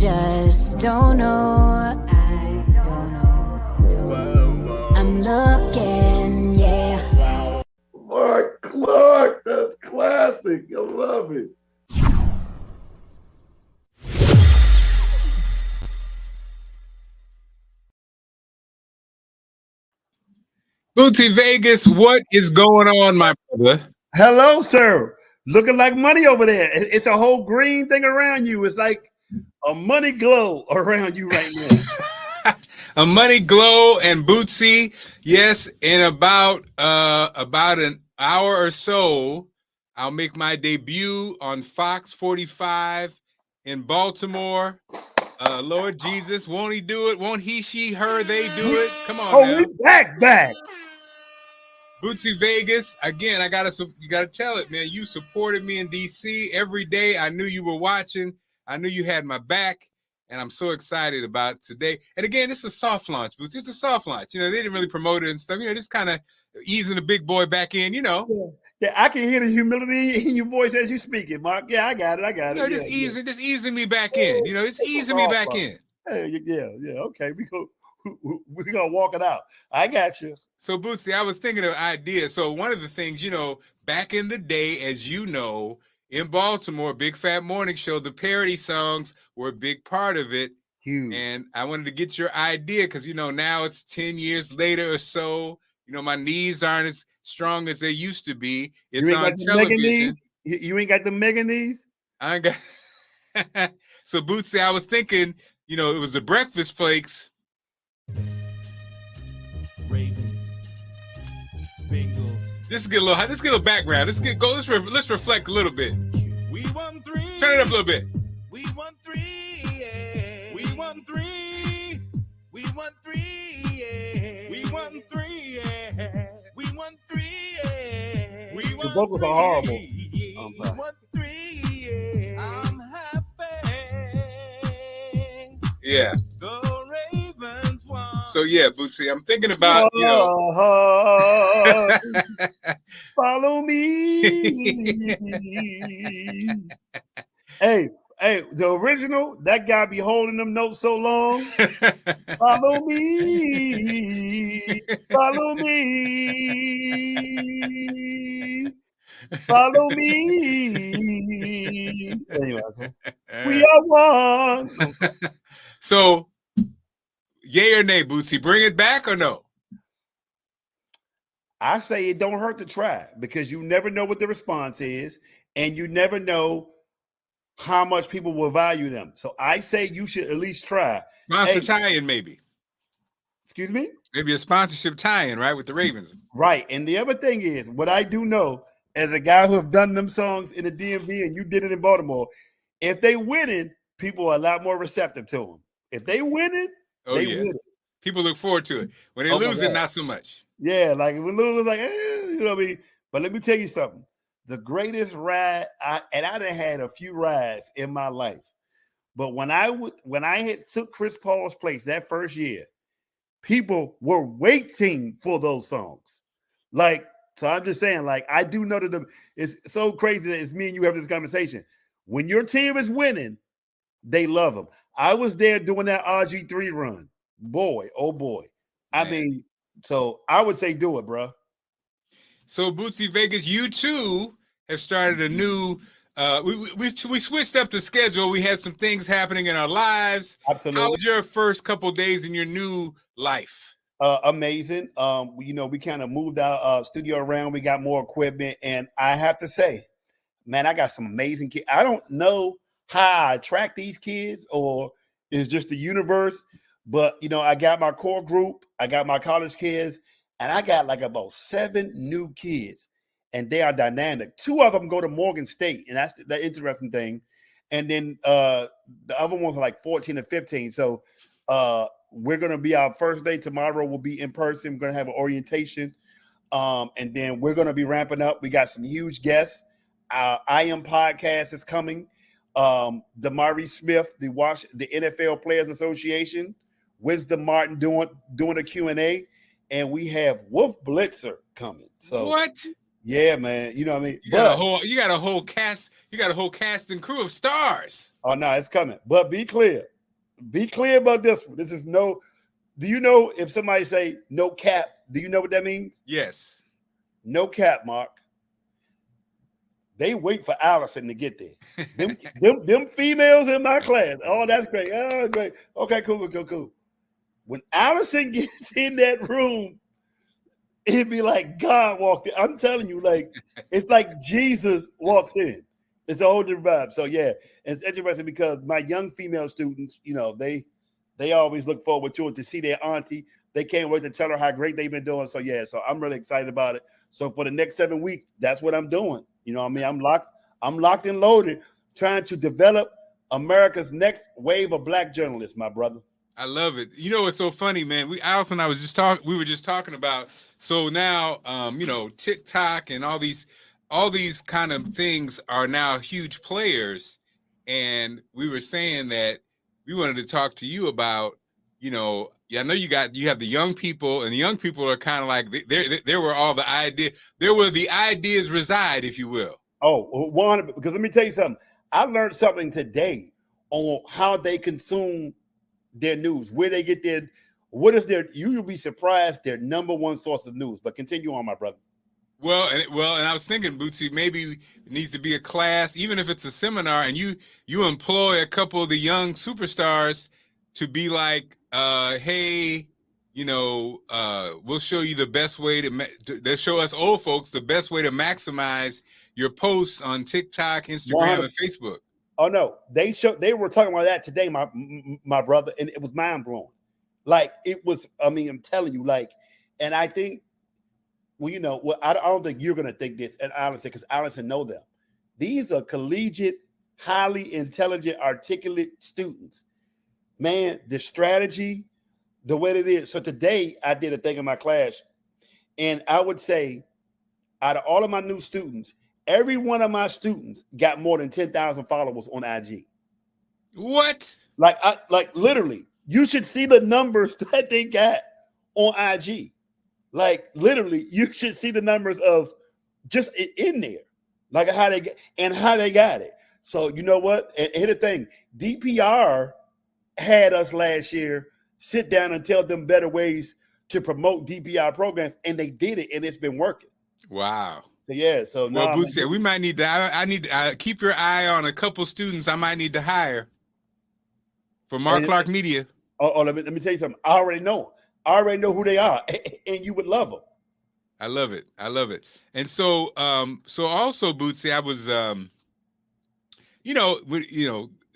just don't know. I don't know. I'm looking, yeah. Marc Clarke, that's classic. I love it. Bootsy Vegas, what is going on, my brother? Hello, sir. Looking like money over there. It's a whole green thing around you. It's like a money glow around you right now. A money glow and Bootsy. Yes, in about an hour or so, I'll make my debut on Fox 45 in Baltimore. Lord Jesus, won't he do it? Won't he, she, her, they do it? Come on now. We back. Bootsy Vegas, again, you gotta tell it, man. You supported me in DC every day. I knew you were watching. I knew you had my back, and I'm so excited about today. And again, it's a soft launch, Bootsy. It's a soft launch. You know, they didn't really promote it and stuff. You know, just kind of easing the big boy back in. You know. Yeah, I can hear the humility in your voice as you speak it, Mark. Yeah, I got it. You know, just easing me back in. You know, just easing me back in. Yeah. Okay, we gonna walk it out. I got you. So, Bootsy, I was thinking of ideas. So one of the things, you know, back in the day, as you know, in Baltimore, Big Fat Morning Show, the parody songs were a big part of it. Huge. And I wanted to get your idea because, you know, now it's 10 years later or so. You know, my knees aren't as strong as they used to be. It's on television. You ain't got the mega knees? I ain't got. So, Bootsy, I was thinking, you know, it was the breakfast flakes. Ravens. Bengals. Let's get a little background. Let's reflect a little bit. We won 3. Turn it up a little bit. We won 3. Yeah. We won 3. We won 3. Yeah. We won 3. Yeah. We won 3. Yeah. We won. The vocals are horrible. We won 3. Yeah. I'm happy. Yeah. So yeah, Bootsy, I'm thinking about, you know, follow me. Hey, the original, that guy be holding them notes so long. Follow me, follow me, follow me. Anyway, okay. We are one. So, yay or nay, Bootsy? Bring it back or no? I say it don't hurt to try because you never know what the response is, and you never know how much people will value them. So I say you should at least try. Sponsor tie-in, maybe. Excuse me? Maybe a sponsorship tie-in, right, with the Ravens. Right. And the other thing is, what I do know, as a guy who have done them songs in the DMV and you did it in Baltimore, if they winning, people are a lot more receptive to them. If they winning, win. People look forward to it. When they lose it, not so much. Yeah, like when lose, like, you know what I mean? But let me tell you something. The greatest ride, I done had a few rides in my life, but when I had took Chris Paul's place that first year, people were waiting for those songs. Like, so I'm just saying, like, I do know that it's so crazy that it's me and you have this conversation. When your team is winning, they love them. I was there doing that RG3 run. Boy, oh boy. I mean, so I would say do it, bro. So Bootsy Vegas, you too have started a new. We switched up the schedule. We had some things happening in our lives. Absolutely. How was your first couple of days in your new life? Amazing. You know, we kind of moved our studio around. We got more equipment, and I have to say, man, I got some amazing kids. I don't know how I attract these kids, or it's just the universe. But you know, I got my core group. I got my college kids. And I got like about 7 new kids, and they are dynamic. 2 of them go to Morgan State, and that's the interesting thing. And then the other ones are like 14 and 15. So we're going to be our first day tomorrow. We'll be in person. We're going to have an orientation. And then we're going to be ramping up. We got some huge guests. I Am podcast is coming. Damari Smith, the NFL Players Association, Wisdom Martin doing a Q&A. And we have Wolf Blitzer coming. So what? Yeah, man. You know what I mean? You got a whole cast and crew of stars. Oh no, it's coming. But be clear. Be clear about this one. This is no. Do you know if somebody say no cap? Do you know what that means? Yes. No cap, Mark. They wait for Allison to get there. them females in my class. Oh, that's great. Oh, great. Okay, cool. When Allison gets in that room, it'd be like God walked in. I'm telling you, like it's like Jesus walks in. It's a whole different vibe. So yeah, it's interesting because my young female students, you know, they always look forward to it to see their auntie. They can't wait to tell her how great they've been doing. So yeah, so I'm really excited about it. So for the next 7 weeks, that's what I'm doing. You know what I mean? I'm locked and loaded, trying to develop America's next wave of Black journalists, my brother. I love it. You know what's so funny, man? Allison and I we were just talking about. So now, you know, TikTok and all these kind of things are now huge players, and we were saying that we wanted to talk to you about, you know, I know you have the young people, and the young people are kind of like there were all the ideas. There were the ideas reside, if you will. Oh, 100. Because let me tell you something. I learned something today on how they consume their news, where they get their, what is their, you'll be surprised, their number one source of news. But continue on, my brother. Well, and I was thinking, Bootsy, maybe it needs to be a class, even if it's a seminar, and you employ a couple of the young superstars to be like, hey, you know, we'll show you the best way they'll show us old folks the best way to maximize your posts on TikTok, Instagram, and Facebook. Oh no, they were talking about that today, my brother, and it was mind blowing. Like it was, I mean, I'm telling you, like, and I think, well, you know, well, I don't think you're gonna think this, and Allison, because Allison know them. These are collegiate, highly intelligent, articulate students. Man, the strategy, the way it is. So today I did a thing in my class, and I would say, out of all of my new students, every one of my students got more than 10,000 followers on IG. What? Like literally, you should see the numbers that they got on IG. Like literally, you should see the numbers of just in there, like how they got it. So you know what? And here's the thing: DPR had us last year sit down and tell them better ways to promote DPR programs, and they did it, and it's been working. Wow. Yeah. So well, Bootsy, we might need to. I need to keep your eye on a couple students. I might need to hire for Marc Clarke Media. Oh, let me tell you something. I already know them. I already know who they are, and you would love them. I love it. And so, also, Bootsy, I was,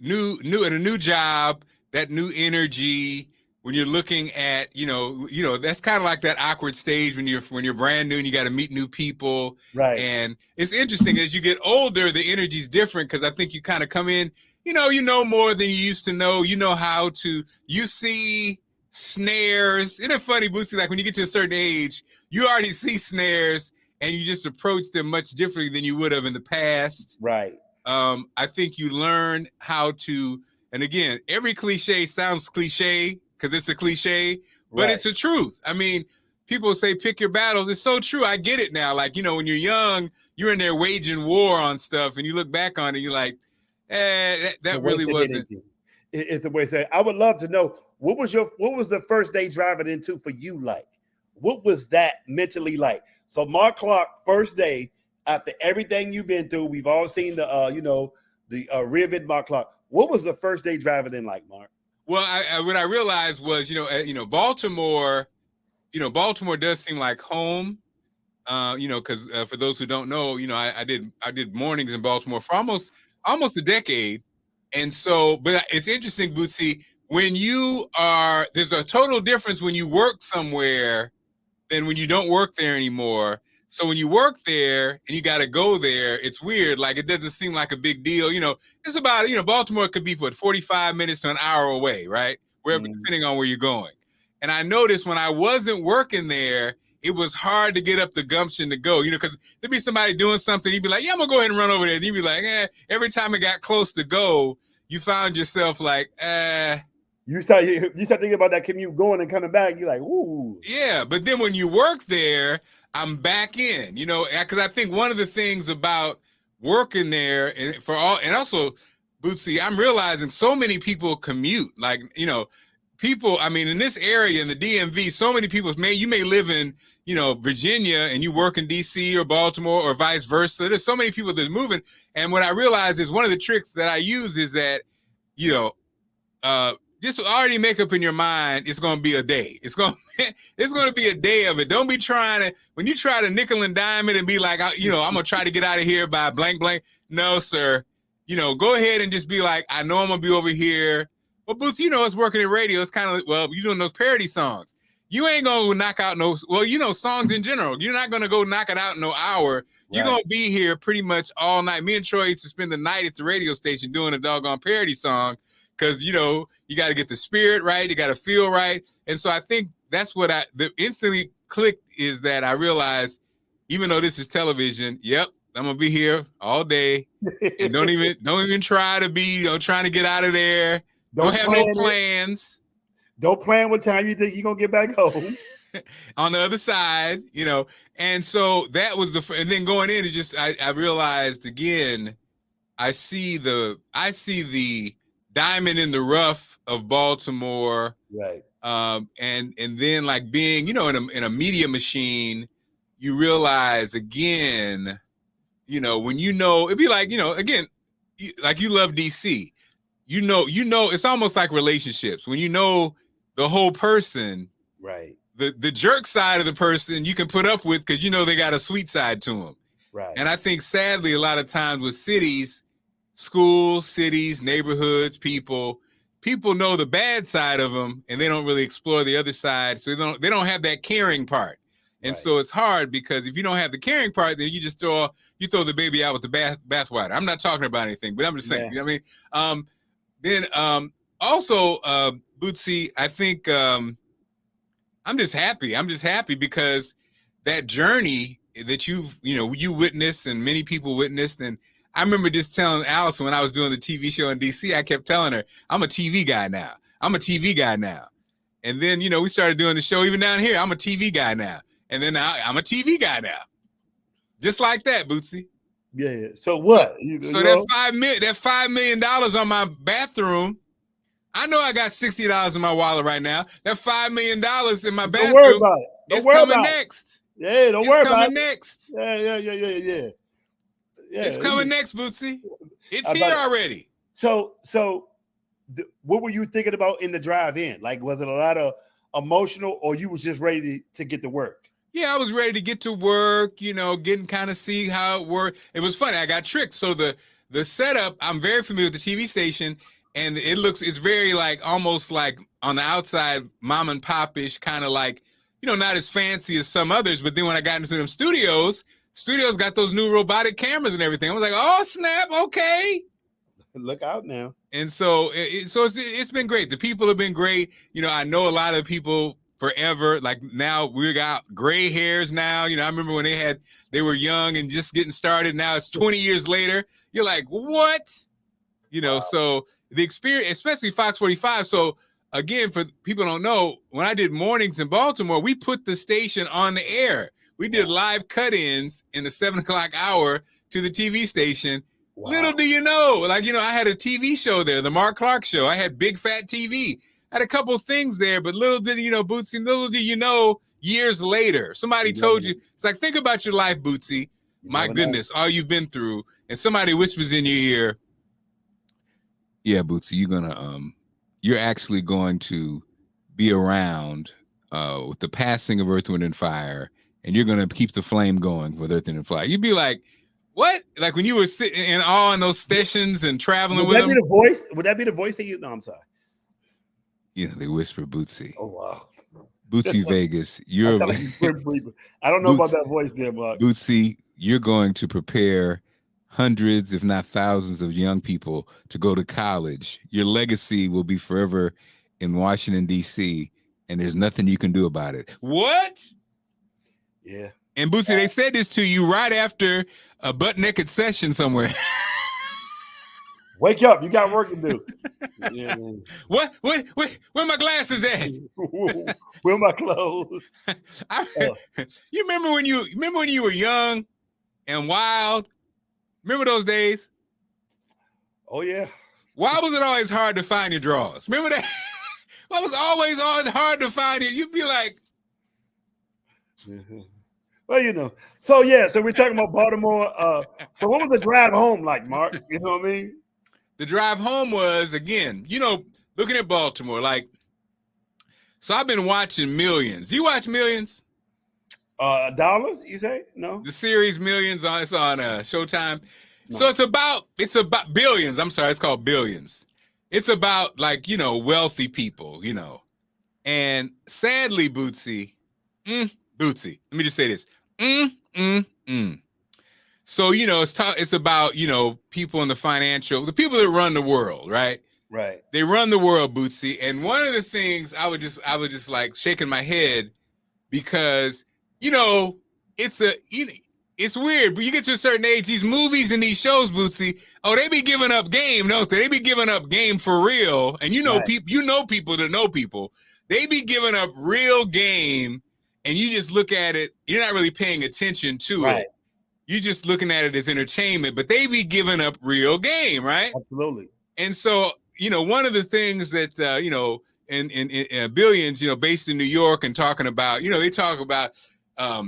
new at a new job, that new energy. When you're looking at, you know, that's kind of like that awkward stage when you're brand new and you got to meet new people. Right. And it's interesting as you get older, the energy's different because I think you kind of come in, you know more than you used to know. You know you see snares. Isn't it funny, Bootsy? Like when you get to a certain age, you already see snares and you just approach them much differently than you would have in the past. Right. I think you learn how to, and again, every cliche sounds cliche because it's a cliche, but it's a truth. I mean, people say pick your battles. It's so true. I get it now. Like, you know, when you're young, you're in there waging war on stuff and you look back on it, you're like, that really wasn't. It's the way to say. I would love to know what was the first day driving into for you like? What was that mentally like? So Marc Clarke, first day after everything you've been through, we've all seen the Rivet Marc Clarke. What was the first day driving in like, Mark? Well, what I realized was, Baltimore, Baltimore does seem like home, because for those who don't know, I did mornings in Baltimore for almost a decade. And so, but it's interesting, Bootsy, there's a total difference when you work somewhere than when you don't work there anymore. So when you work there and you got to go there, it's weird. Like it doesn't seem like a big deal. It's about, Baltimore could be 45 minutes to an hour away, right? Depending on where you're going. And I noticed when I wasn't working there, it was hard to get up the gumption to go, because there'd be somebody doing something. You'd be like, yeah, I'm gonna go ahead and run over there. And you'd be like, every time it got close to go, you found yourself like, You start thinking about that commute going and coming back. You're like, ooh. Yeah, but then when you work there, I'm back in, you know, because I think one of the things about working there and also Bootsy, I'm realizing so many people commute, like, you know, people, I mean, in this area, in the DMV, so many people, you may live in, you know, Virginia and you work in DC or Baltimore or vice versa. There's so many people that are moving. And what I realize is one of the tricks that I use is that, you know, just already make up in your mind, it's going to be a day. It's going to be a day of it. Don't be trying to, when you try to nickel and dime it and be like, you know, I'm going to try to get out of here by blank, blank. No, sir. You know, go ahead and just be like, I know I'm going to be over here. Well, Boots, you know, it's working in radio. It's kind of, well, you're doing those parody songs. You ain't going to knock out no, well, you know, songs in general. You're not going to go knock it out in no hour. Right. You're going to be here pretty much all night. Me and Troy used to spend the night at the radio station doing a doggone parody song. Because, you know, you got to get the spirit right. You got to feel right. And so I think that's what the instantly clicked is that I realized, even though this is television, yep, I'm going to be here all day. And don't even try to be, you know, trying to get out of there. Don't have no plans. Don't plan what time you think you're going to get back home. On the other side, you know. And so that was and then going in, it just, I realized again, I see the diamond in the rough of Baltimore, right? And then like being, you know, in a media machine, you realize again, you know, when you know, it'd be like, you know, again, like you love DC, you know, it's almost like relationships. When you know the whole person, right? The jerk side of the person you can put up with because you know they got a sweet side to them, right? And I think sadly a lot of times with cities. Schools, cities, neighborhoods, people know the bad side of them, and they don't really explore the other side. So they don't have that caring part, and right. So it's hard because if you don't have the caring part, then you just throw the baby out with the bathwater. I'm not talking about anything, but I'm just saying. Yeah. You know what I mean? Then also, Bootsy, I think I'm just happy. I'm just happy because that journey that you witnessed and many people witnessed. And I remember just telling Allison when I was doing the TV show in DC, I kept telling her, I'm a TV guy now. I'm a TV guy now. And then, you know, we started doing the show even down here. I'm a TV guy now. And then I'm a TV guy now. Just like that, Bootsy. Yeah. So what? So that $5 million on my bathroom, I know I got $60 in my wallet right now. That $5 million in my bathroom. Don't worry about it. It's coming next. Yeah, don't worry about it. It's coming next. Yeah. It's coming next, Bootsy. It's here already. So what were you thinking about in the drive-in? Like, was it a lot of emotional, or you was just ready to get to work? Yeah, I was ready to get to work, you know, getting kind of see how it worked. It was funny. I got tricked. So the setup, I'm very familiar with the TV station, and it's very like almost like on the outside, mom and pop-ish, kind of like, you know, not as fancy as some others. But then when I got into them studios got those new robotic cameras and everything. I was like, oh, snap, okay. Look out now. And so it's been great. The people have been great. You know, I know a lot of people forever. Like now we got gray hairs now. You know, I remember when they were young and just getting started. Now it's 20 years later. You're like, what? You know, wow. So the experience, especially Fox 45. So again, for people who don't know, when I did mornings in Baltimore, we put the station on the air. We did live cut-ins in the 7 o'clock hour to the TV station. Wow. Little do you know, like, you know, I had a TV show there, the Marc Clarke show. I had Big Fat TV. I had a couple of things there, but little did you know, Bootsy, little do you know, years later, somebody told you, it's like, think about your life, Bootsy. My goodness, all you've been through. And somebody whispers in your ear, yeah, Bootsy, you're actually going to be around with the passing of Earth, Wind, and Fire, and you're going to keep the flame going with Earth, Wind, and Fire. You'd be like, what? Like when you were sitting in all in those stations and traveling with them? Would that be the voice that you? No, I'm sorry. You know, they whisper Bootsy. Oh, wow. Bootsy Vegas. I don't know about that voice there, but Bootsy, you're going to prepare hundreds, if not thousands, of young people to go to college. Your legacy will be forever in Washington, D.C., and there's nothing you can do about it. What? Yeah. And Bootsy, they said this to you right after a butt-naked session somewhere. Wake up. You got work to do. Yeah. Where my glasses at? Where my clothes? You remember when you were young and wild? Remember those days? Oh yeah. Why was it always hard to find your drawers? Remember that? Why was always hard to find it? You'd be like, well, you know. So yeah, so we're talking about Baltimore. So what was the drive home like, Mark? You know what I mean? The drive home was, again, you know, looking at Baltimore, like, so I've been watching Millions. Do you watch Millions? Dollars, you say? No. The series Millions it's on Showtime. No. So it's about Billions. I'm sorry, it's called Billions. It's about, like, you know, wealthy people, you know. And sadly, Bootsy, let me just say this. So, you know, it's about, you know, people in the people that run the world, right? Right. They run the world, Bootsy. And one of the things I would just like shaking my head because, you know, it's weird, but you get to a certain age, these movies and these shows, Bootsy, they be giving up game, don't they? They be giving up game for real. And you know, right. people that know people, they be giving up real game, and you just look at it, you're not really paying attention to it. You're just looking at it as entertainment, but they be giving up real game, right? Absolutely. And so, you know, one of the things that, you know, in Billions, you know, based in New York and talking about, you know, they talk about,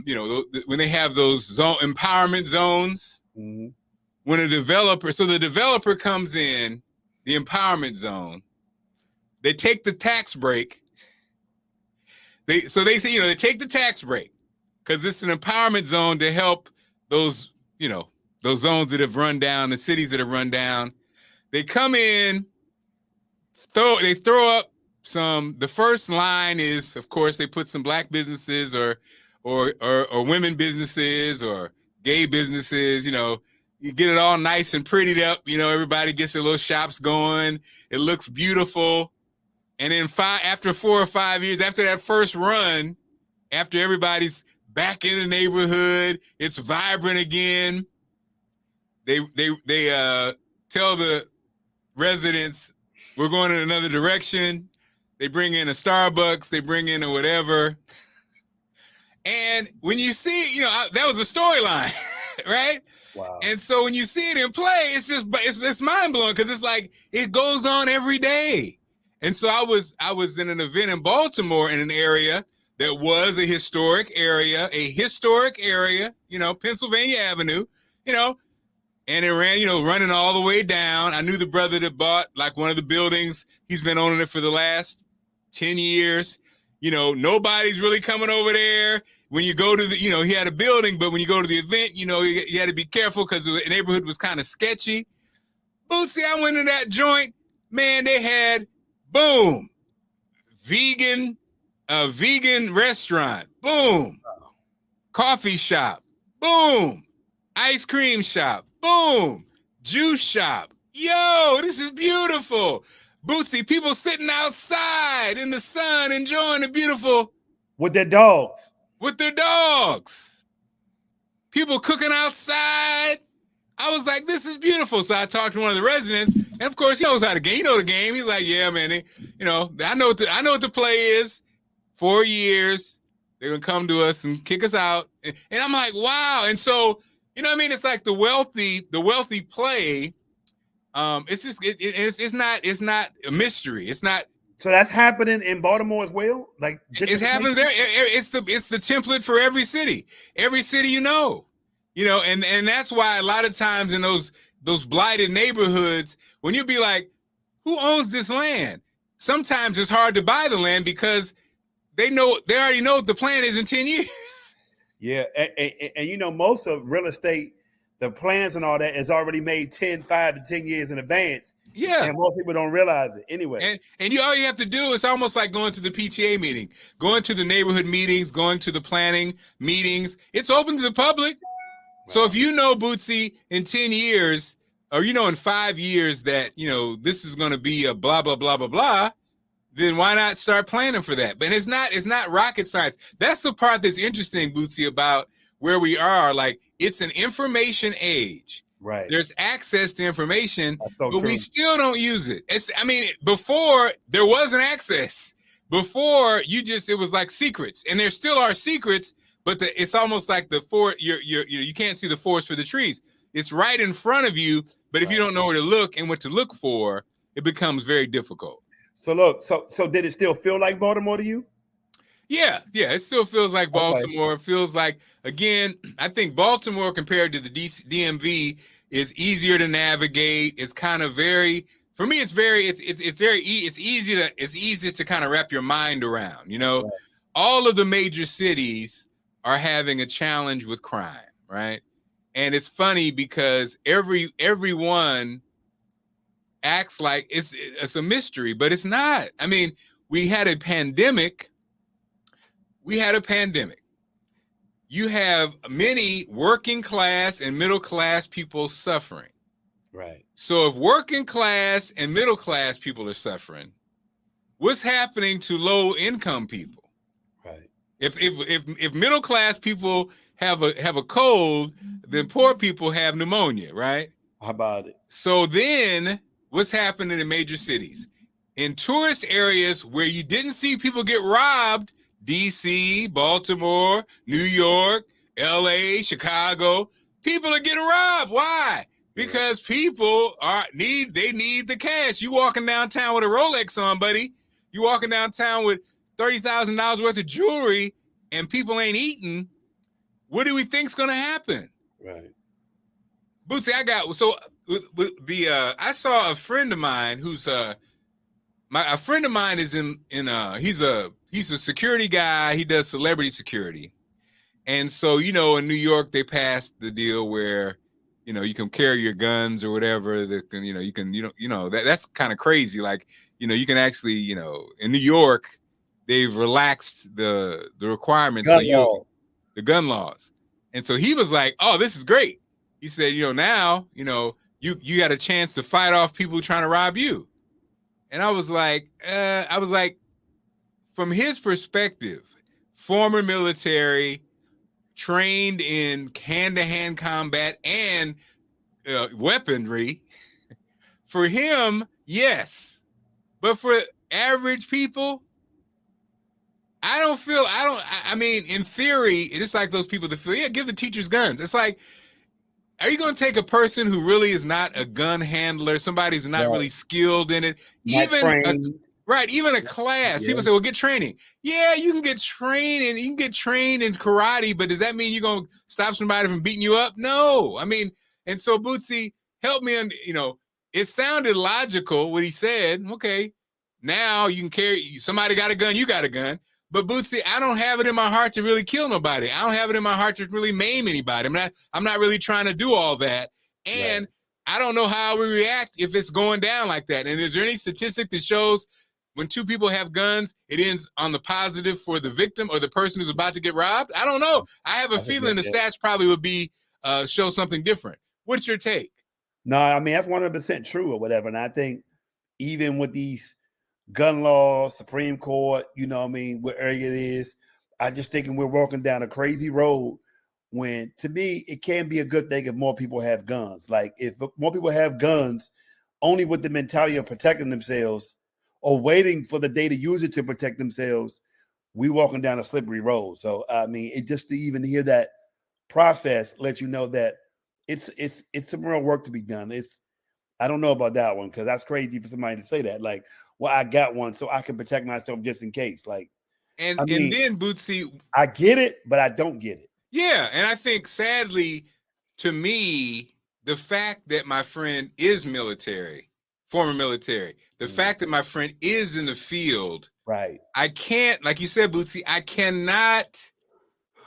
you know, when they have those empowerment zones, when the developer comes in the empowerment zone, they take the tax break. They take the tax break because it's an empowerment zone to help those, you know, those zones that have run down, the cities that have run down. They come in, they throw up the first line is, of course, they put some black businesses or women businesses or gay businesses, you know, you get it all nice and prettied up, you know, everybody gets their little shops going. It looks beautiful. And then after 4 or 5 years, after that first run, after everybody's back in the neighborhood, it's vibrant again, they tell the residents, we're going in another direction. They bring in a Starbucks, they bring in a whatever. And when you see, you know, that was a storyline, right? Wow. And so when you see it in play, it's mind blowing because it's like it goes on every day. And so I was in an event in Baltimore in an area that was a historic area, you know, Pennsylvania Avenue, you know, and it ran, you know, running all the way down. I knew the brother that bought like one of the buildings. He's been owning it for the last 10 years. You know, nobody's really coming over there. When you go to you know, he had a building, but when you go to the event, you know, you had to be careful because the neighborhood was kind of sketchy. Bootsy, I went in that joint, man, they had, boom, vegan restaurant, boom, coffee shop, boom, ice cream shop, boom, juice shop. Yo, this is beautiful. Bootsy, people sitting outside in the sun enjoying the beautiful. With their dogs. People cooking outside. I was like, this is beautiful. So I talked to one of the residents, and of course he knows how to game. You know the game. He's like, yeah, man. You know, I know what the play is. 4 years, they're gonna come to us and kick us out. And I'm like, wow. And so, you know what I mean? It's like the wealthy play. It's just it's not a mystery. It's not. So that's happening in Baltimore as well. Like it happens there. It's the template for every city. Every city, you know, and that's why a lot of times in those blighted neighborhoods, when you be like, who owns this land? Sometimes it's hard to buy the land because they already know what the plan is in 10 years. Yeah, and you know, most of real estate, the plans and all that is already made 5 to 10 years in advance. Yeah. And most people don't realize it anyway. And all you have to do is almost like going to the PTA meeting, going to the neighborhood meetings, going to the planning meetings. It's open to the public. Wow. So if you know, Bootsy, in 10 years, or you know in 5 years that, you know, this is going to be a blah, blah, blah, blah, blah, then why not start planning for that? But it's not rocket science. That's the part that's interesting, Bootsy, about where we are. Like, it's an information age. Right. There's access to information, That's so but we true. still don't use it. I mean, before there wasn't access. Before it was like secrets, and there still are secrets, but it's almost like you can't see the forest for the trees. It's right in front of you, but if you don't know where to look and what to look for, it becomes very difficult. So look, so did it still feel like Baltimore to you? Yeah, it still feels like Baltimore. It feels like, again, I think Baltimore compared to the DMV is easier to navigate. It's kind of for me, it's easy to kind of wrap your mind around. Right. All of the major cities are having a challenge with crime, right? And it's funny because everyone acts like it's a mystery, but it's not. I mean, we had a pandemic. You have many working class and middle class people suffering. Right. So if working class and middle class people are suffering, what's happening to low income people? Right. If middle class people have a cold, then poor people have pneumonia, right? How about it? So then what's happening in major cities? In tourist areas where you didn't see people get robbed, DC, Baltimore, New York, LA, Chicago, people are getting robbed. Why? Because people need the cash. You walking downtown with a Rolex on, buddy. You walking downtown with $30,000 worth of jewelry and people ain't eating. What do we think's gonna happen? Right. Bootsy, I saw a friend of mine who's a friend of mine is he's a security guy. He does celebrity security. And so, in New York, they passed the deal where, you can carry your guns or whatever. That's kind of crazy. Like, you can actually, in New York, they've relaxed the requirements. The gun laws. And so he was like, oh, this is great. He said, now, you got a chance to fight off people trying to rob you. And I was like, from his perspective, former military, trained in hand-to-hand combat and weaponry, for him, yes. But for average people, I mean, in theory, it's like those people that feel, give the teachers guns. It's like, are you going to take a person who really is not a gun handler, somebody who's not really skilled in it, even a class? People say, well, get training. Yeah, you can get training. You can get trained in karate, but does that mean you're going to stop somebody from beating you up? No. I mean, and so Bootsy, help me it sounded logical what he said. Okay, now you can somebody got a gun, you got a gun. But Bootsy, I don't have it in my heart to really kill nobody. I don't have it in my heart to really maim anybody. I'm not really trying to do all that. And I don't know how we react if it's going down like that. And is there any statistic that shows when two people have guns, it ends on the positive for the victim or the person who's about to get robbed? I don't know. I have a feeling the stats probably would be show something different. What's your take? No, I mean, that's 100% true or whatever. And I think even with these gun laws, Supreme Court, wherever it is, I just thinking we're walking down a crazy road when, to me, it can be a good thing if more people have guns. Like, if more people have guns, only with the mentality of protecting themselves or waiting for the day to use it to protect themselves, we walking down a slippery road. So, I mean, it just to even hear that process lets you know that it's some real work to be done. I don't know about that one, because that's crazy for somebody to say that. Like, well, I got one so I can protect myself just in case. Like, and then Bootsy, I get it, but I don't get it. Yeah, and I think sadly, to me, the fact that my friend is military, former military, the fact that my friend is in the field, right? I can't, like you said, Bootsy, I cannot.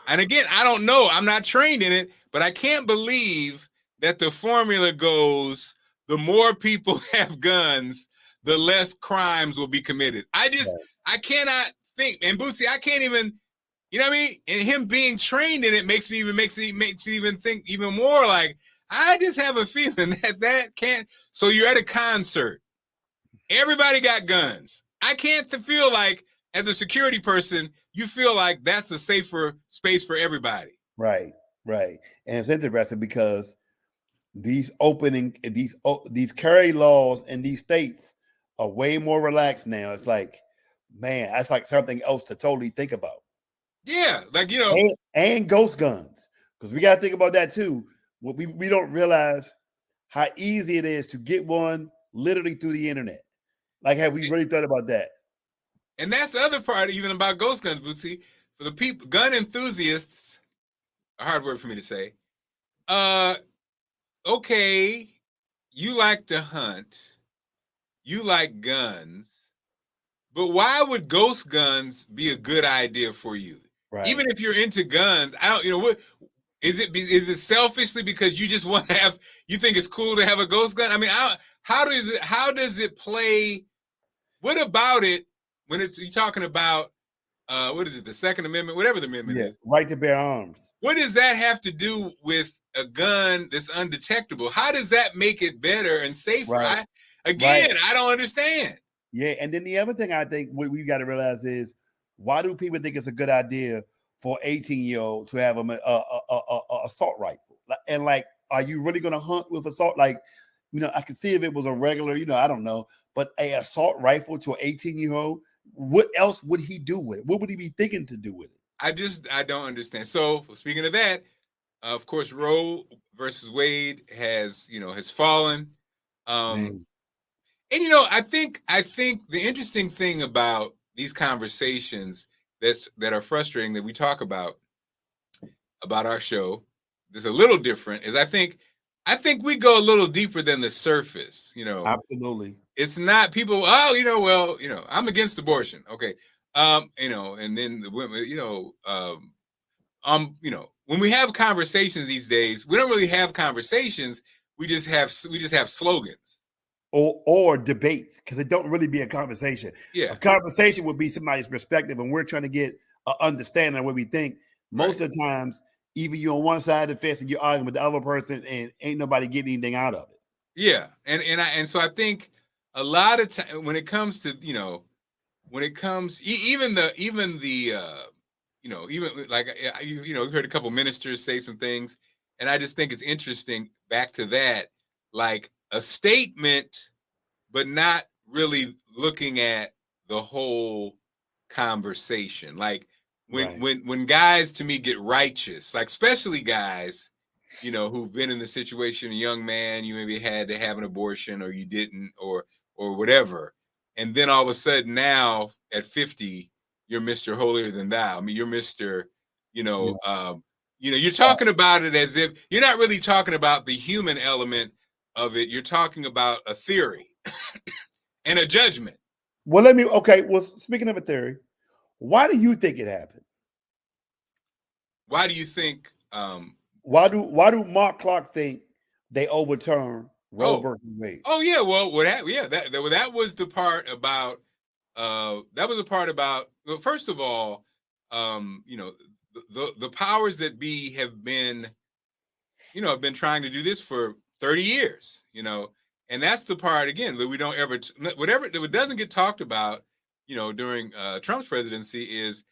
And again, I don't know. I'm not trained in it, but I can't believe that the formula goes: the more people have guns, the less crimes will be committed. I cannot think. And Bootsy, I can't even, you know what I mean? And him being trained in it makes me even think even more like, I just have a feeling that can't. So you're at a concert. Everybody got guns. I can't feel like, as a security person, you feel like that's a safer space for everybody. Right. And it's interesting because these these carry laws in these states are way more relaxed now. It's like, man, that's like something else to totally think about. Yeah, like and ghost guns, because we got to think about that too. We don't realize how easy it is to get one literally through the internet. Like, have we really thought about that? and that's the other part, even about ghost guns, Bootsy. For the people, gun enthusiasts, a hard word for me to say. Okay, you like to hunt, you like guns, but why would ghost guns be a good idea for you? Right. Even if you're into guns, I don't, what is it? Is it selfishly because you just want to have? You think it's cool to have a ghost gun? I mean, how does it play? What about it when you're talking about what is it? The Second Amendment, whatever the amendment is. Right to bear arms. What does that have to do with a gun that's undetectable? How does that make it better and safer? Right. I don't understand. Yeah, and then the other thing I think we got to realize is, why do people think it's a good idea for 18-year-old to have a assault rifle? And like, are you really going to hunt with assault? Like, I can see if it was a regular, I don't know, but a assault rifle to an 18-year-old, what else would he do with it? What would he be thinking to do with it? I don't understand. So speaking of that, of course, Roe versus Wade has fallen. And I think the interesting thing about these conversations that are frustrating that we talk about our show, that's a little different, is I think we go a little deeper than the surface. Absolutely. It's not people. Oh, I'm against abortion. Okay, and then the women. When we have conversations these days, we don't really have conversations. We just have slogans. Or debates, because it don't really be a conversation. Yeah. A conversation would be somebody's perspective, and we're trying to get an understanding of what we think. Most of the times, either you're on one side of the fence and you're arguing with the other person, and ain't nobody getting anything out of it. Yeah, so I think a lot of time when it comes to even like you heard a couple ministers say some things, and I just think it's interesting. Back to that, like a statement, but not really looking at the whole conversation. Like when guys to me get righteous, like especially guys, who've been in the situation, a young man, you maybe had to have an abortion or you didn't, or whatever. And then all of a sudden now at 50, you're Mr. Holier Than Thou. I mean, you're Mr. You're talking about it as if you're not really talking about the human element of it. You're talking about a theory and a judgment. Well, speaking of a theory, why do you think it happened? Why do you think? Why do Marc Clarke think they overturned Roe versus Wade? Oh yeah, well, that was the part about. That was a part about. Well, first of all, the powers that be have been trying to do this for 30 years. And that's the part again that we don't ever that doesn't get talked about. During Trump's presidency is.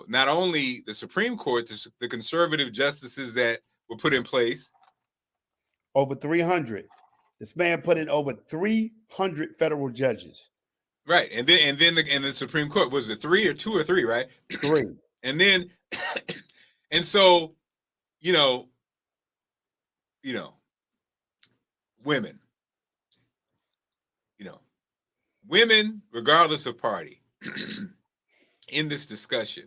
Not only the Supreme Court, the conservative justices that were put in place. Over 300. This man put in over 300 federal judges. Right. And then the Supreme Court, was it 3 or 2 or 3, right? 3. And then, and so, women, regardless of party, in this discussion,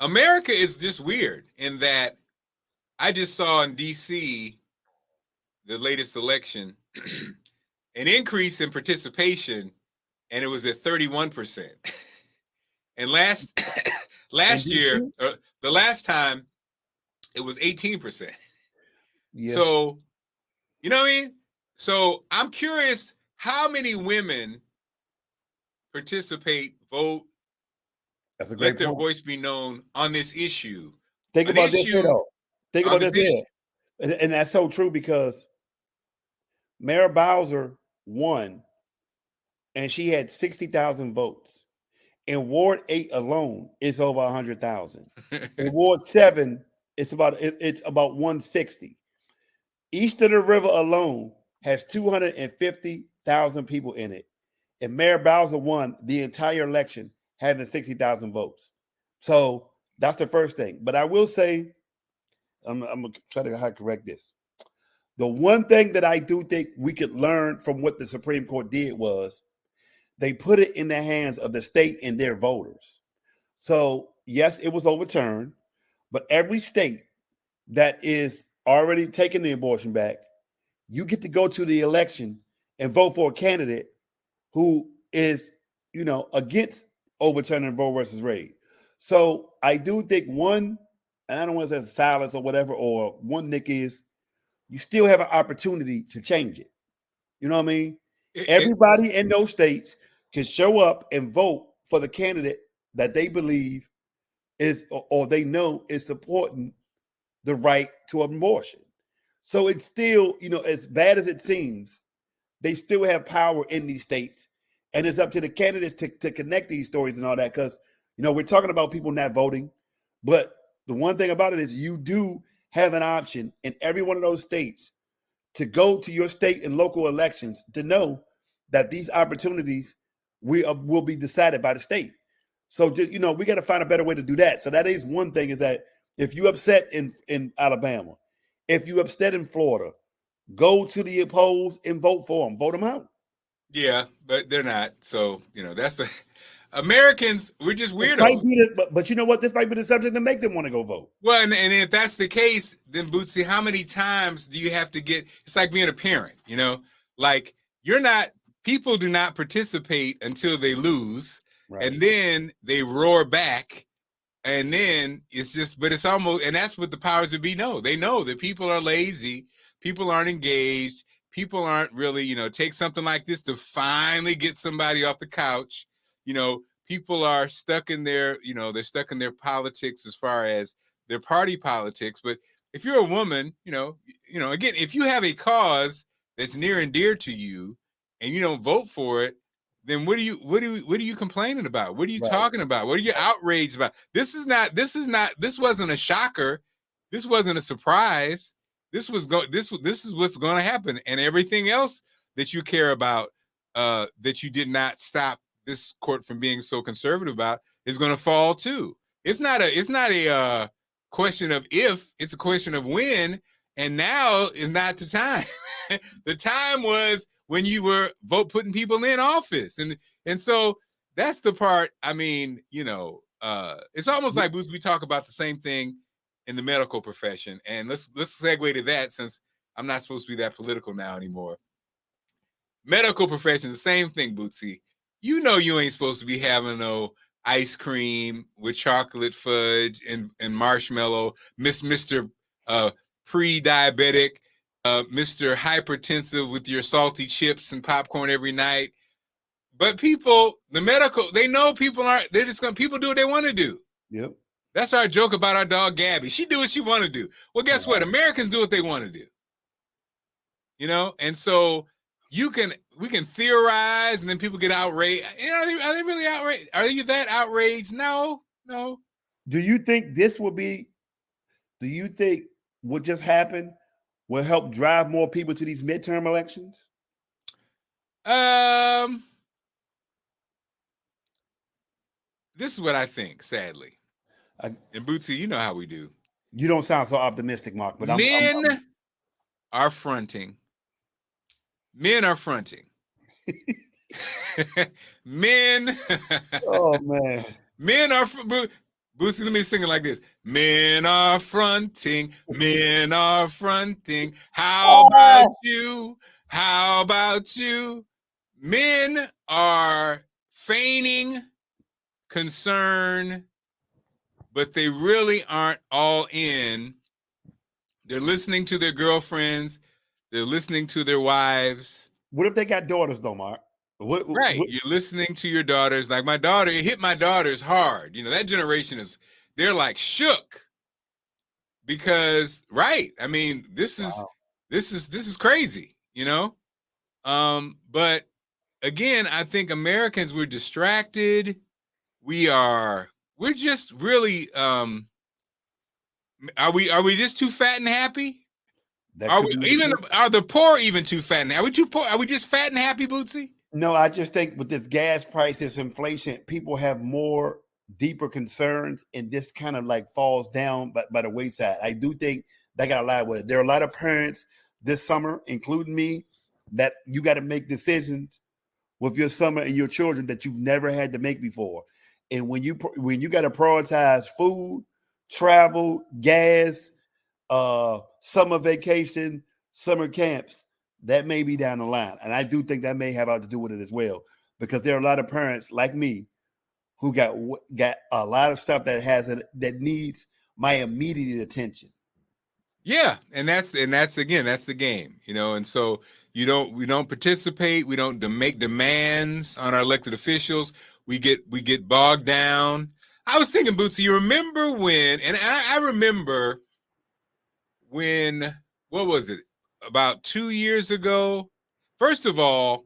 America is just weird in that I just saw in DC, the latest election, an increase in participation, and it was at 31%. And last year, the last time, it was 18%. Yeah. So, you know what I mean? So I'm curious how many women participate, vote, let their voice be known on this issue. Think about this here, though. Think about this here. And that's so true, because Mayor Bowser won, and she had 60,000 votes. In Ward 8 alone, it's over 100,000. In Ward 7, it's about 160. East of the river alone has 250,000 people in it. And Mayor Bowser won the entire election, having 60,000 votes. So that's the first thing. But I will say, I'm going to try to correct this. The one thing that I do think we could learn from what the Supreme Court did was they put it in the hands of the state and their voters. So, yes, it was overturned, but every state that is already taking the abortion back, you get to go to the election and vote for a candidate who is, against overturning Roe versus Wade. So I do think one, and I don't want to say silence or whatever, or one, Nick, is you still have an opportunity to change it. You know what I mean? Everybody in those states can show up and vote for the candidate that they believe is, or they know is supporting the right to abortion. So it's still, as bad as it seems, they still have power in these states. And it's up to the candidates to connect these stories and all that. Because, we're talking about people not voting. But the one thing about it is you do have an option in every one of those states to go to your state and local elections to know that these opportunities will be decided by the state. So, we got to find a better way to do that. So that is one thing, is that if you upset in Alabama, if you upset in Florida, go to the polls and vote for them. Vote them out. Yeah, but they're not. So, that's the Americans. We're just weirdos. But you know what? This might be the subject to make them want to go vote. Well, and if that's the case, then Bootsy, how many times do you have to get? It's like being a parent, like people do not participate until they lose, right. And then they roar back. And then but it's almost, and that's what the powers that be know. They know that people are lazy, people aren't engaged, people aren't really, take something like this to finally get somebody off the couch. People are stuck in their, they're stuck in their politics as far as their party politics. But if you're a woman, again, if you have a cause that's near and dear to you and you don't vote for it, then what are you complaining about? What are you talking about? What are you outraged about? This wasn't a shocker. This wasn't a surprise. This is what's going to happen. And everything else that you care about, that you did not stop this court from being so conservative about, is going to fall too. It's not a question of if, it's a question of when. And now is not the time. The time was when you were putting people in office. And so that's the part. I mean, it's almost like, Boots, we talk about the same thing in the medical profession. And let's segue to that, since I'm not supposed to be that political now anymore. Medical profession, the same thing, Bootsy. You ain't supposed to be having no ice cream with chocolate fudge and marshmallow, Mr. Pre-diabetic, Mr. Hypertensive with your salty chips and popcorn every night. But people, they know people aren't, people do what they want to do. Yep. That's our joke about our dog Gabby. She do what she want to do. Well, guess what? Americans do what they want to do. And so we can theorize, and then people get outraged. Are they really outraged? Are you that outraged? No. Do you think what just happened will help drive more people to these midterm elections? This is what I think, sadly. And Bootsy, you know how we do. You don't sound so optimistic, Mark, but men are fronting. Men are fronting. Men. Oh, man. Men are Bootsy, let me sing it like this. Men are fronting. Men are fronting. How about you? How about you? Men are feigning concern, but they really aren't all in. They're listening to their girlfriends. They're listening to their wives. What if they got daughters, though, Mark? Right. You're listening to your daughters. Like my daughter, it hit my daughters hard. That generation they're like shook because, right. I mean, this is crazy, but again, I think Americans, we're distracted. We're just really, are we just too fat and happy? That Are could we be even? Are the poor even too fat now? Are we too poor? Are we just fat and happy, Bootsy? No, I just think with this gas prices, inflation, people have more deeper concerns, and this kind of like falls down by the wayside. I do think they got a lot with it. There are a lot of parents this summer, including me, that you got to make decisions with your summer and your children that you've never had to make before. And when you got to prioritize food, travel, gas, summer vacation, summer camps, that may be down the line. And I do think that may have a lot to do with it as well, because there are a lot of parents like me who got a lot of stuff that needs my immediate attention. Yeah, and that's again, that's the game, you know. And so we don't participate. We don't make demands on our elected officials. We get bogged down. I was thinking, Bootsy, you remember when? And I remember when. What was it? About 2 years ago. First of all,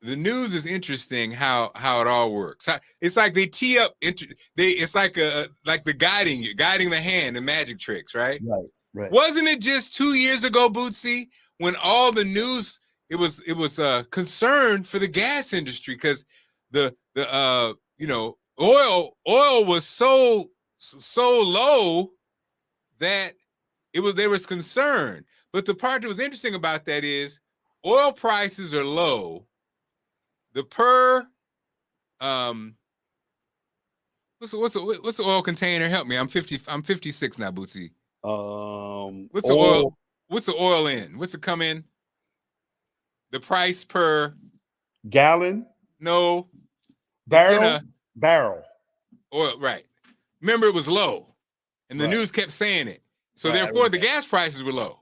the news is interesting how it all works. It's like they tee up. It's like the guiding the hand, the magic tricks, right? Right. Wasn't it just 2 years ago, Bootsy, when all the news it was concern for the gas industry, because the oil was so low that there was concern. But the part that was interesting about that is oil prices are low. The per what's the oil container? Help me. I'm 56 now, Bootsy. What's the oil in? What's it come in? The price per gallon? No. Barrel. Oil, right. Remember, it was low. And the news kept saying it. So therefore the gas prices were low.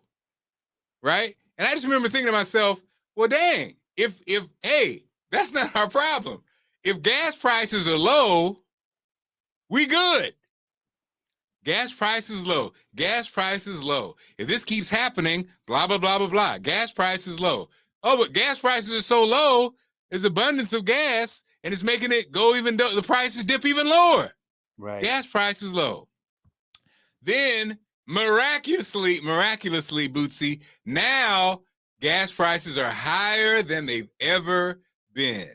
Right? And I just remember thinking to myself, well, dang, if hey, that's not our problem. If gas prices are low, we good. Gas prices low. Gas prices low. If this keeps happening, blah, blah, blah, blah, blah. Gas prices low. Oh, but gas prices are so low, there's abundance of gas, and it's making it go even though the prices dip even lower. Right. Gas prices low. Then miraculously, Bootsy, now gas prices are higher than they've ever been.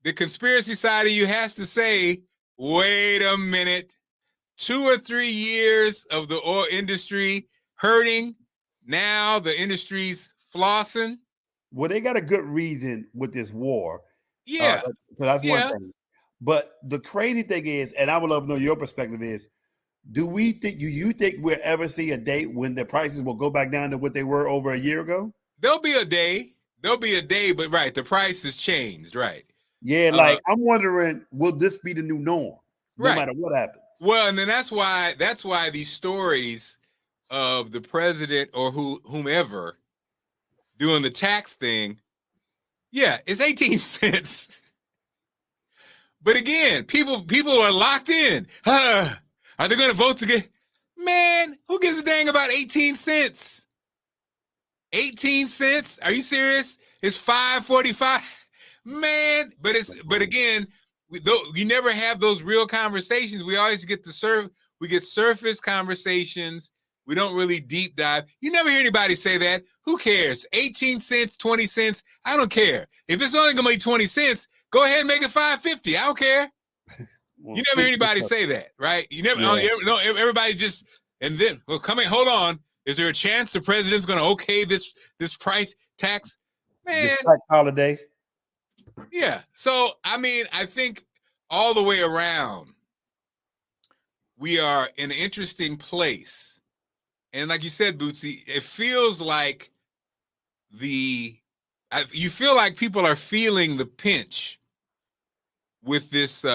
The conspiracy side of you has to say, wait a minute. 2 or 3 years of the oil industry hurting. Now the industry's flossing. Well, they got a good reason with this war. Yeah. So that's one thing. But the crazy thing is, and I would love to know your perspective is, do you think we'll ever see a day when the prices will go back down to what they were over a year ago? There'll be a day, but right, the price has changed, right? Yeah, like I'm wondering, will this be the new norm? No matter what happens. Well, and then that's why these stories of the president or whomever doing the tax thing, yeah, it's 18 cents. But again, people are locked in. Are they going to vote to get? Man, who gives a dang about 18 cents? 18 cents? Are you serious? It's $5.45. Man, but again, you never have those real conversations. We always get surface conversations. We don't really deep dive. You never hear anybody say that. Who cares? 18 cents, 20 cents. I don't care. If it's only gonna be 20 cents, go ahead and make it $5.50. I don't care. You never hear anybody say that, right? You never. No, everybody just. And then, well, hold on. Is there a chance the president's gonna okay this price tax? Man, this tax holiday. Yeah. So, I mean, I think all the way around, we are in an interesting place. And like you said, Bootsy, it feels like you feel like people are feeling the pinch with this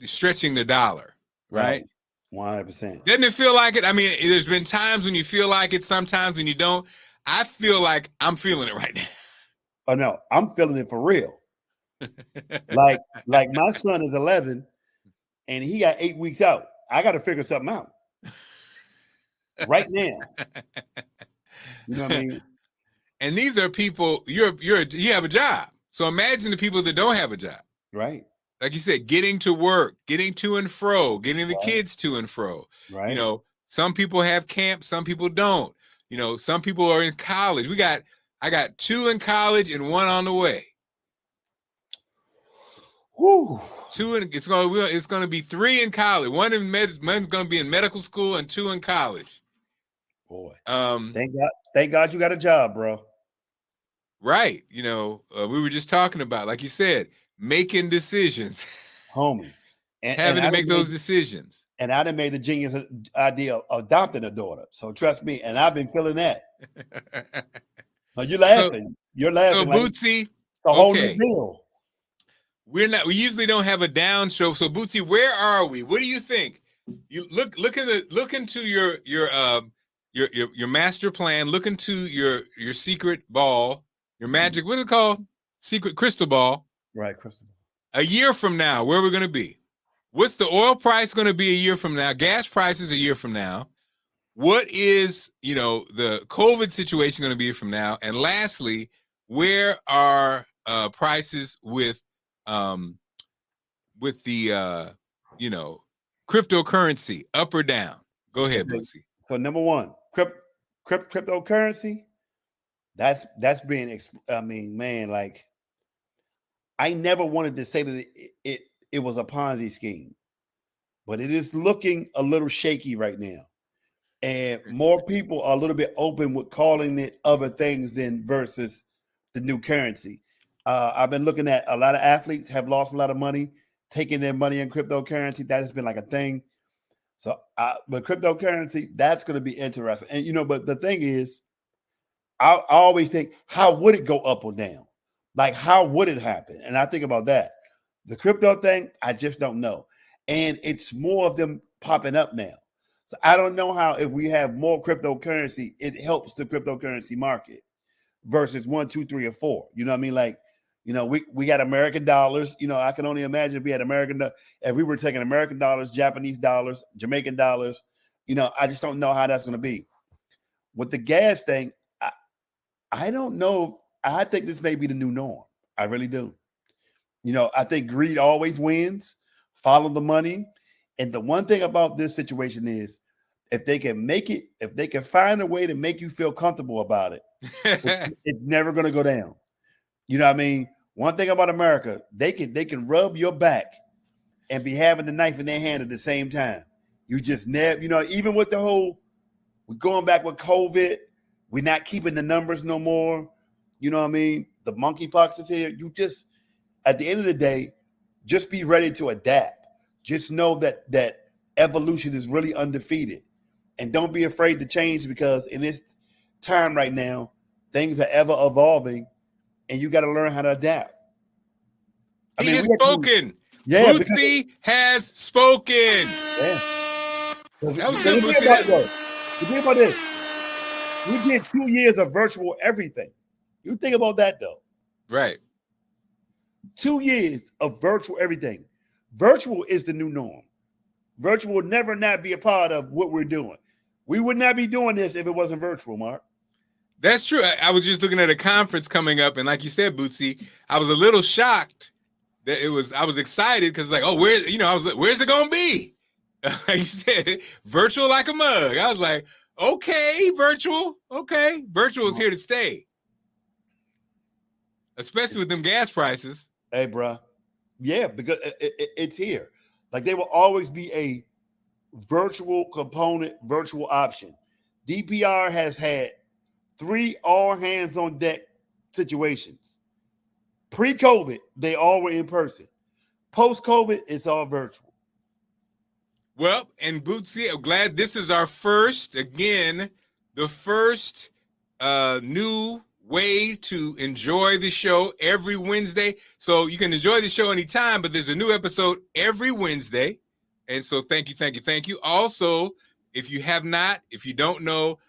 stretching the dollar, right? 100%. Doesn't it feel like it? I mean, there's been times when you feel like it, sometimes when you don't. I feel like I'm feeling it right now. Oh no, I'm feeling it for real. like my son is 11 and he got 8 weeks out. I got to figure something out right now. You know what I mean? And these are people, you have a job. So imagine the people that don't have a job. Right. Like you said, getting to work, getting to and fro, getting the kids to and fro. Right. You know, some people have camp, some people don't. You know, some people are in college. I got 2 in college and 1 on the way. Whew. It's going to be 3 in college. One's going to be in medical school and 2 in college. Boy, thank God you got a job, bro. Right. You know, we were just talking about, like you said, making decisions, homie, having to make those decisions. And I done made the genius idea of adopting a daughter. So trust me, and I've been feeling that. Now you're laughing. You're laughing. So like Bootsy, a whole new deal. We usually don't have a down show. So Bootsy, where are we? What do you think? You look into your master plan. Look into your secret ball, your magic. What is it called? Secret crystal ball. Right, crystal A ball. year from now, where we're going to be? What's the oil price going to be a year from now? Gas prices a year from now? What is, the COVID situation going to be from now? And lastly, where are prices with the cryptocurrency, up or down? Go ahead, Bootsy. So number one, cryptocurrency. That's being. I mean, man, like I never wanted to say that it was a Ponzi scheme, but it is looking a little shaky right now. And more people are a little bit open with calling it other things than versus the new currency. I've been looking at a lot of athletes have lost a lot of money, taking their money in cryptocurrency. That has been like a thing. So, but cryptocurrency, that's going to be interesting. And, but the thing is, I always think, how would it go up or down? Like, how would it happen? And I think about that. The crypto thing, I just don't know. And it's more of them popping up now. So I don't know how, if we have more cryptocurrency, it helps the cryptocurrency market versus 1, 2, 3, or 4. You know what I mean? Like, we got American dollars. I can only imagine if we had if we were taking American dollars, Japanese dollars, Jamaican dollars, I just don't know how that's going to be. With the gas thing, I don't know. I think this may be the new norm. I really do. I think greed always wins. Follow the money. And the one thing about this situation is, if they can find a way to make you feel comfortable about it, it's never going to go down. You know what I mean? One thing about America, they can rub your back and be having the knife in their hand at the same time. You just never, even with the whole, we're going back with COVID, we're not keeping the numbers no more. You know what I mean? The monkeypox is here. You just, at the end of the day, just be ready to adapt. Just know that evolution is really undefeated. And don't be afraid to change, because in this time right now, things are ever evolving and you got to learn how to adapt. He has spoken. Yeah, Bootsy has spoken. Yeah. That was good, Bootsy. Think about this. We did 2 years of virtual everything. You think about that, though. Right. 2 years of virtual everything. Virtual is the new norm. Virtual will never not be a part of what we're doing. We would not be doing this if it wasn't virtual, Mark. That's true. I was just looking at a conference coming up, and like you said, Bootsy, I was a little shocked that I was excited because like, oh, I was like, where's it gonna be? Like you said, virtual like a mug. I was like, okay, virtual. Okay. Virtual is here to stay. Especially with them gas prices. Hey, bro. Yeah, because it's here. Like, there will always be a virtual component, virtual option. DPR has had 3 all hands on deck situations. Pre-COVID, they all were in person. Post-COVID, it's all virtual. Well, and Bootsy, I'm glad this is our first new way to enjoy the show every Wednesday. So you can enjoy the show anytime, but there's a new episode every Wednesday. And so thank you. Also, if you don't know,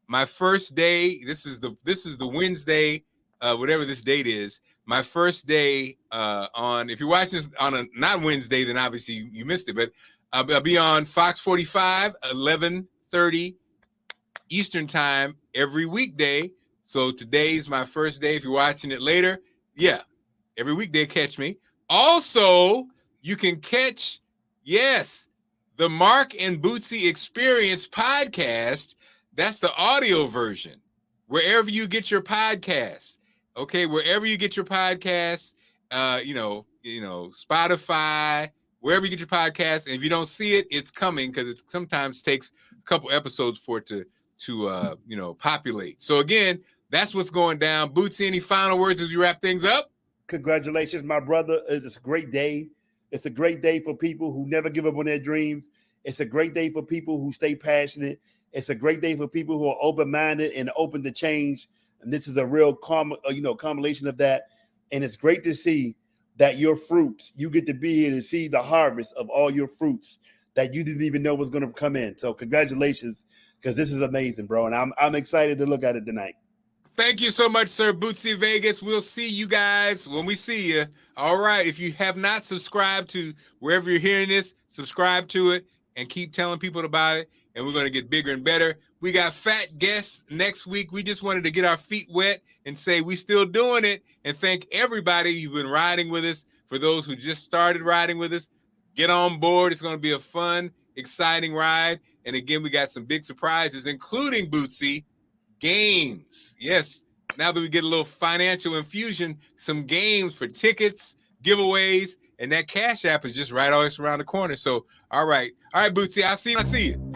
my first day, this is the Wednesday, whatever this date is, my first day if you're watching this on a not Wednesday, then obviously you missed it, but I'll be on Fox 45, 11:30 Eastern time every weekday. So today's my first day. If you're watching it later, yeah, every weekday catch me. Also, you can catch, yes, the Mark and Bootsy Experience podcast That's the audio version. Wherever you get your podcasts, okay, wherever you get your podcasts, Spotify, wherever you get your podcasts. And if you don't see it, it's coming because it sometimes takes a couple episodes for it to populate. So again, that's what's going down. Bootsy, any final words as you wrap things up? Congratulations, my brother. It's a great day. It's a great day for people who never give up on their dreams. It's a great day for people who stay passionate. It's a great day for people who are open-minded and open to change. And this is a real combination of that. And it's great to see that your fruits, you get to be here to see the harvest of all your fruits that you didn't even know was going to come in. So congratulations, because this is amazing, bro. And I'm excited to look at it tonight. Thank you so much, sir. Bootsy Vegas. We'll see you guys when we see you. All right. If you have not subscribed to wherever you're hearing this, subscribe to it and keep telling people about it. And we're going to get bigger and better. We got fat guests next week. We just wanted to get our feet wet and say we still doing it, and thank everybody who've been riding with us. For those who just started riding with us, get on board. It's going to be a fun, exciting ride. And again, we got some big surprises, including Bootsy. Games. Yes. Now that we get a little financial infusion, some games for tickets, giveaways, and that Cash App is just right always around the corner. So, all right. All right, Bootsy, I'll see you.